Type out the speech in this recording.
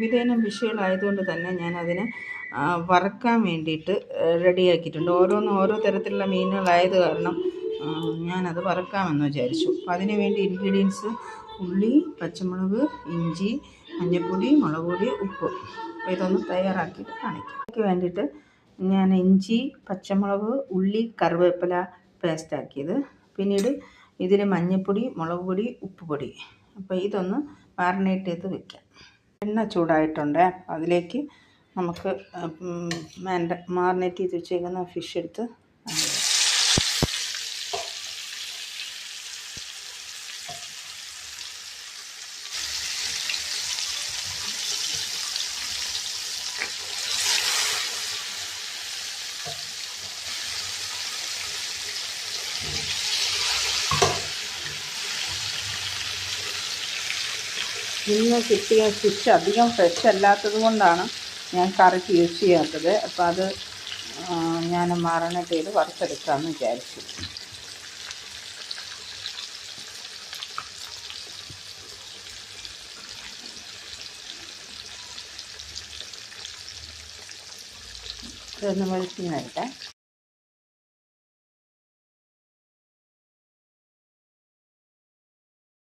വിവിധയിനം ഫിഷുകളായതുകൊണ്ട് തന്നെ ഞാനതിനെ വറക്കാൻ വേണ്ടിയിട്ട് റെഡിയാക്കിയിട്ടുണ്ട്. ഓരോ തരത്തിലുള്ള മീനുകളായത് കാരണം ഞാനത് വറക്കാമെന്ന് വിചാരിച്ചു. അപ്പോൾ അതിന് വേണ്ടി ഇൻഗ്രീഡിയൻസ് ഉള്ളി, പച്ചമുളക്, ഇഞ്ചി, മഞ്ഞൾപ്പൊടി, മുളക് പൊടി, ഉപ്പ്. അപ്പോൾ ഇതൊന്ന് തയ്യാറാക്കിയിട്ട് കാണിക്കാം. അതിന് വേണ്ടിയിട്ട് ഞാൻ ഇഞ്ചി, പച്ചമുളക്, ഉള്ളി, കറിവേപ്പില പേസ്റ്റാക്കിയത്, പിന്നീട് ഇതിൽ മഞ്ഞൾപ്പൊടി, മുളക് പൊടി, ഉപ്പ് പൊടി. അപ്പോൾ ഇതൊന്ന് മാറിനേറ്റ് ചെയ്ത് വെക്കാം. എണ്ണ ചൂടായിട്ടുണ്ട്. അതിലേക്ക് നമുക്ക് മാറിനേറ്റ് ചെയ്ത് വെച്ചേക്കുന്ന ഫിഷ് എടുത്ത് ഇന്ന് കിട്ടിയ ഫിഷ് അധികം ഫ്രഷ് അല്ലാത്തത് കൊണ്ടാണ് ഞാൻ കറിക്ക് യൂസ് ചെയ്യാത്തത്. അപ്പോൾ അത് ഞാൻ മാറിനേറ്റ് ചെയ്ത് വറുത്തെടുക്കാമെന്ന് വിചാരിച്ചു. ഇതൊന്ന് വെളിച്ചെണ്ണ ഇടട്ടെ.